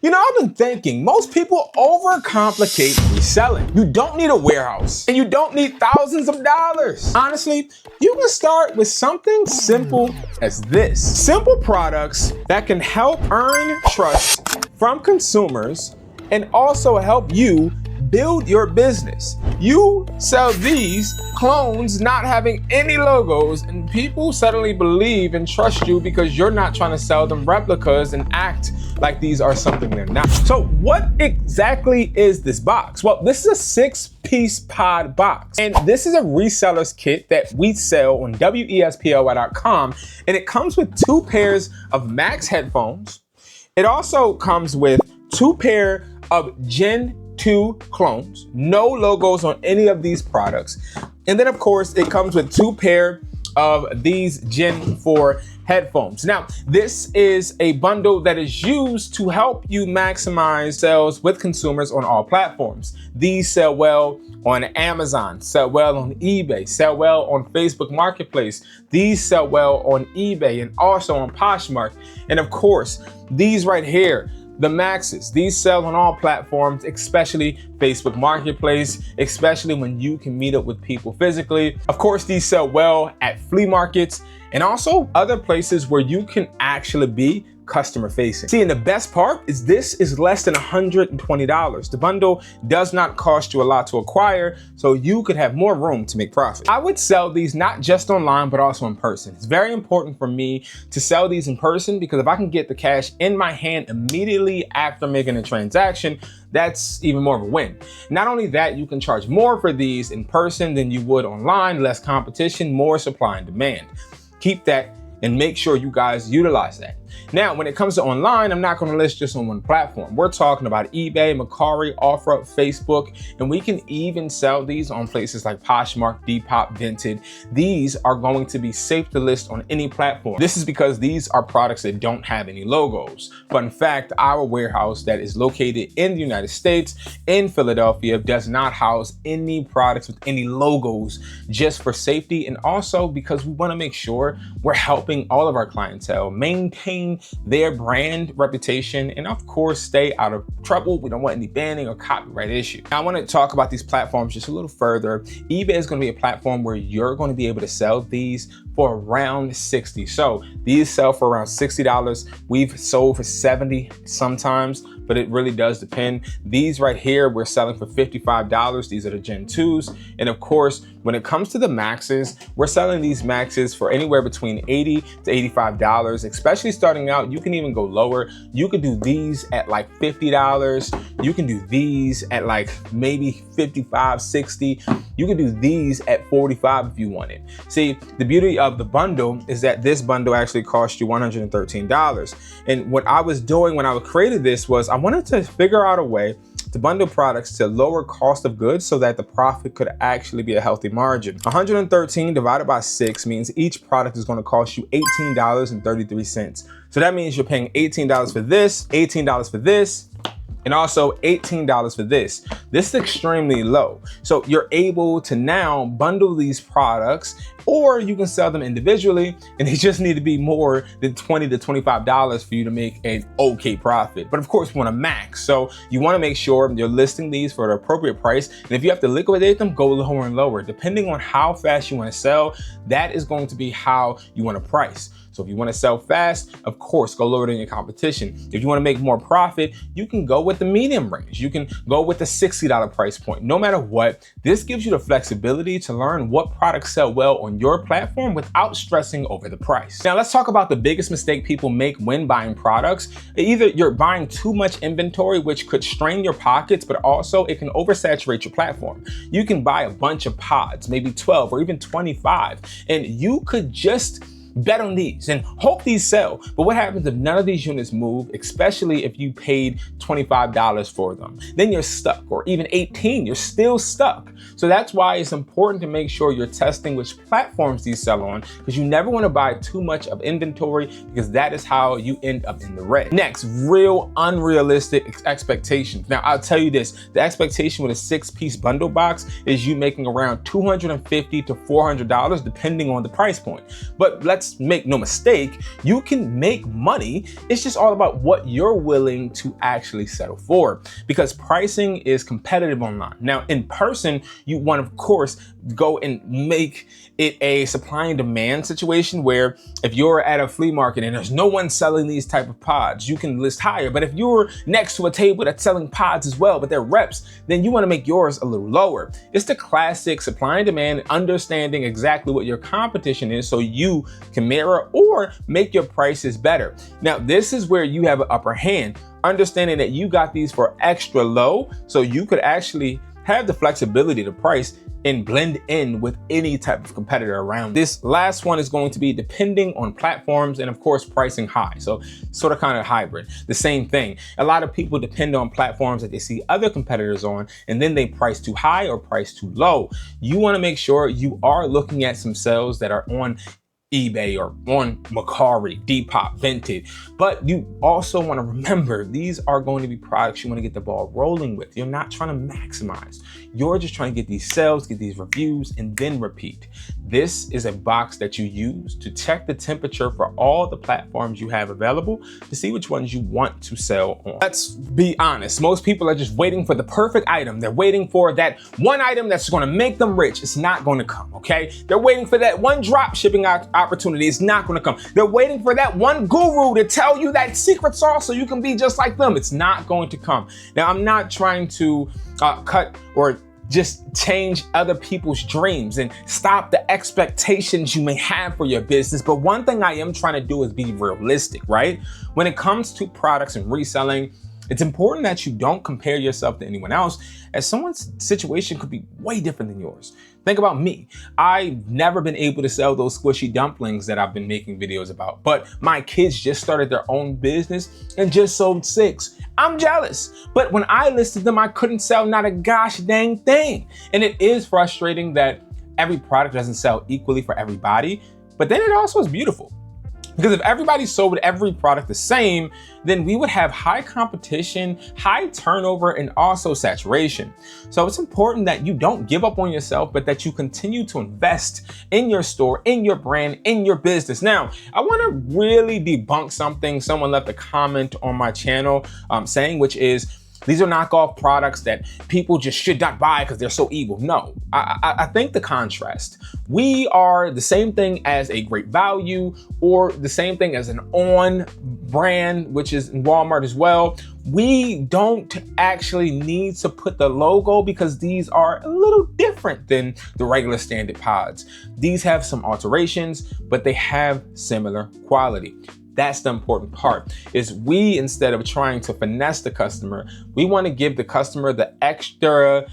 You know, I've been thinking, most people overcomplicate reselling. You don't need a warehouse and you don't need thousands of dollars. Honestly, you can start with something simple as this. Simple products that can help earn trust from consumers and also help you build your business. You sell these clones not having any logos, and people suddenly believe and trust you because you're not trying to sell them replicas and act like these are something they're not. So what exactly is this box? Well, this is a 6-piece pod box, and this is a reseller's kit that we sell on wesply.com, and it comes with 2 pairs of Max headphones. It also comes with 2 pair of Gen 2 clones, no logos on any of these products. And then of course, it comes with 2 pair of these Gen 4 headphones. Now, this is a bundle that is used to help you maximize sales with consumers on all platforms. These sell well on Amazon, sell well on eBay, sell well on Facebook Marketplace. These sell well on eBay and also on Poshmark. And of course, these right here, the Maxes, these sell on all platforms, especially Facebook Marketplace, especially when you can meet up with people physically. Of course, these sell well at flea markets and also other places where you can actually be customer facing. See, and the best part is this is less than $120. The bundle does not cost you a lot to acquire, so you could have more room to make profit. I would sell these not just online, but also in person. It's very important for me to sell these in person because if I can get the cash in my hand immediately after making a transaction, that's even more of a win. Not only that, you can charge more for these in person than you would online, less competition, more supply and demand. Keep that and make sure you guys utilize that. Now, when it comes to online, I'm not going to list just on one platform. We're talking about eBay, Mercari, OfferUp, Facebook, and we can even sell these on places like Poshmark, Depop, Vinted. These are going to be safe to list on any platform. This is because these are products that don't have any logos. But in fact, our warehouse that is located in the United States, in Philadelphia, does not house any products with any logos, just for safety and also because we want to make sure we're helping all of our clientele maintain their brand reputation and of course stay out of trouble. We don't want any banning or copyright issue. Now, I want to talk about these platforms just a little further. eBay is going to be a platform where you're going to be able to sell these for around $60. So these sell for around $60. We've sold for $70 sometimes, but it really does depend. These right here, we're selling for $55. These are the Gen 2s. And of course, when it comes to the Maxes, we're selling these Maxes for anywhere between $80 to $85, especially starting out. You can even go lower. You could do these at like $50. You can do these at like maybe $55, $60. You can do these at $45 if you wanted. See, the beauty of the bundle is that this bundle actually cost you $113. And what I was doing when I created this was I wanted to figure out a way to bundle products to lower cost of goods so that the profit could actually be a healthy margin. 113 divided by 6 means each product is going to cost you $18.33. So that means you're paying $18 for this, $18 for this, and also $18 for this. This is extremely low. So you're able to now bundle these products, or you can sell them individually, and they just need to be more than $20 to $25 for you to make an okay profit. But of course, we want to max. So you want to make sure you're listing these for the appropriate price. And if you have to liquidate them, go lower and lower. Depending on how fast you want to sell, that is going to be how you want to price. So if you want to sell fast, of course, go lower than your competition. If you want to make more profit, you can go with the medium range. You can go with the $60 price point. No matter what, this gives you the flexibility to learn what products sell well on your platform without stressing over the price. Now, let's talk about the biggest mistake people make when buying products. Either you're buying too much inventory, which could strain your pockets, but also it can oversaturate your platform. You can buy a bunch of pods, maybe 12 or even 25, and you could just bet on these and hope these sell. But what happens if none of these units move, especially if you paid $25 for them? Then you're stuck, or even $18, you're still stuck. So that's why it's important to make sure you're testing which platforms these sell on, because you never want to buy too much of inventory, because that is how you end up in the red. Next, real unrealistic expectations. Now, I'll tell you this, the expectation with a 6-piece bundle box is you making around $250 to $400 depending on the price point. But let's let's make no mistake, you can make money. It's just all about what you're willing to actually settle for, because pricing is competitive online. Now, in person, you want, of course, go and make it a supply and demand situation where if you're at a flea market and there's no one selling these type of pods, you can list higher. But if you're next to a table that's selling pods as well, but they're reps, then you want to make yours a little lower. It's the classic supply and demand, understanding exactly what your competition is so you can mirror or make your prices better. Now, this is where you have an upper hand, understanding that you got these for extra low, so you could actually have the flexibility to price and blend in with any type of competitor around. This last one is going to be depending on platforms and, of course, pricing high. So sort of kind of hybrid, the same thing. A lot of people depend on platforms that they see other competitors on, and then they price too high or price too low. You want to make sure you are looking at some sales that are on eBay or on Mercari, Depop, Vinted. But you also want to remember, these are going to be products you want to get the ball rolling with. You're not trying to maximize. You're just trying to get these sales, get these reviews, and then repeat. This is a box that you use to check the temperature for all the platforms you have available to see which ones you want to sell on. Let's be honest. Most people are just waiting for the perfect item. They're waiting for that one item that's going to make them rich. It's not going to come, okay? They're waiting for that one drop shipping opportunity. It's not going to come. They're waiting for that one guru to tell you that secret sauce so you can be just like them. It's not going to come. Now, I'm not trying to cut or just change other people's dreams and stop the expectations you may have for your business. But one thing I am trying to do is be realistic, right? When it comes to products and reselling, it's important that you don't compare yourself to anyone else, as someone's situation could be way different than yours. Think about me. I've never been able to sell those squishy dumplings that I've been making videos about, but my kids just started their own business and just sold 6. I'm jealous, but when I listed them, I couldn't sell not a gosh dang thing. And it is frustrating that every product doesn't sell equally for everybody, but then it also is beautiful. Because if everybody sold every product the same, then we would have high competition, high turnover, and also saturation. So it's important that you don't give up on yourself, but that you continue to invest in your store, in your brand, in your business. Now, I want to really debunk something someone left a comment on my channel saying, which is, these are knockoff products that people just should not buy because they're so evil. No, I think the contrast. We are the same thing as a Great Value or the same thing as an On brand, which is in Walmart as well. We don't actually need to put the logo because these are a little different than the regular standard pods. These have some alterations, but they have similar quality. That's the important part, is we, instead of trying to finesse the customer, we want to give the customer the extra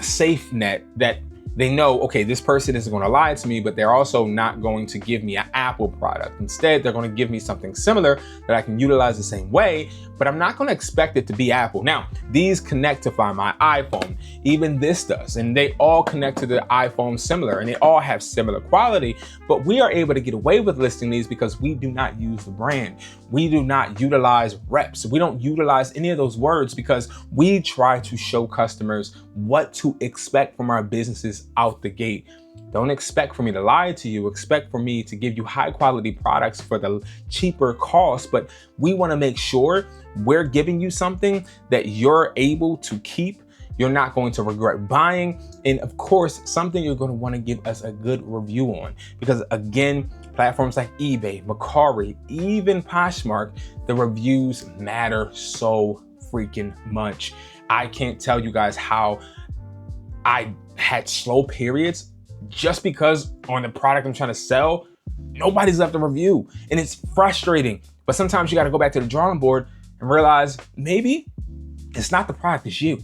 safe net that they know, okay, this person isn't going to lie to me, but they're also not going to give me an Apple product. Instead, they're going to give me something similar that I can utilize the same way, but I'm not going to expect it to be Apple. Now, these connect to my iPhone. Even this does, and they all connect to the iPhone similar, and they all have similar quality, but we are able to get away with listing these because we do not use the brand. We do not utilize reps. We don't utilize any of those words because we try to show customers what to expect from our businesses out the gate. Don't expect for me to lie to you. Expect for me to give you high quality products for the cheaper cost, but we want to make sure we're giving you something that you're able to keep. You're not going to regret buying. And of course, something you're going to want to give us a good review on, because again, platforms like eBay, Mercari, even Poshmark, the reviews matter so freaking much. I can't tell you guys how I had slow periods just because on the product I'm trying to sell, nobody's left a review, and it's frustrating. But sometimes you got to go back to the drawing board and realize maybe it's not the product, it's you.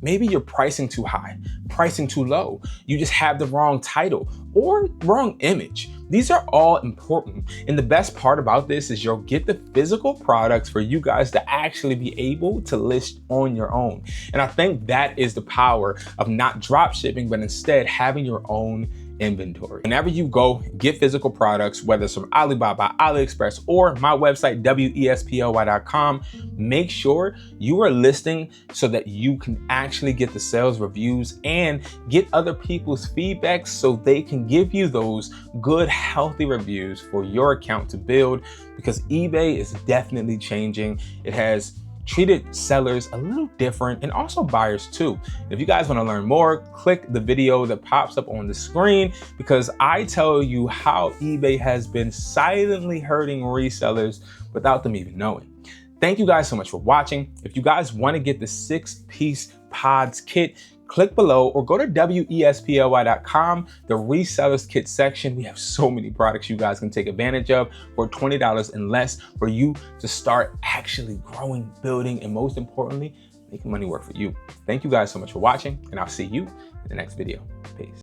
Maybe you're pricing too high, pricing too low. You just have the wrong title or wrong image. These are all important. And the best part about this is you'll get the physical products for you guys to actually be able to list on your own. And I think that is the power of not drop shipping, but instead having your own inventory. Whenever you go get physical products, whether it's from Alibaba, AliExpress, or my website, wesply.com, make sure you are listing so that you can actually get the sales reviews and get other people's feedback so they can give you those good, healthy reviews for your account to build, because eBay is definitely changing. It has treated sellers a little different, and also buyers too. If you guys want to learn more, click the video that pops up on the screen, because I tell you how eBay has been silently hurting resellers without them even knowing. Thank you guys so much for watching. If you guys want to get the 6-piece pods kit, click below or go to wesply.com, the resellers kit section. We have so many products you guys can take advantage of for $20 and less for you to start actually growing, building, and most importantly, making money work for you. Thank you guys so much for watching, and I'll see you in the next video. Peace.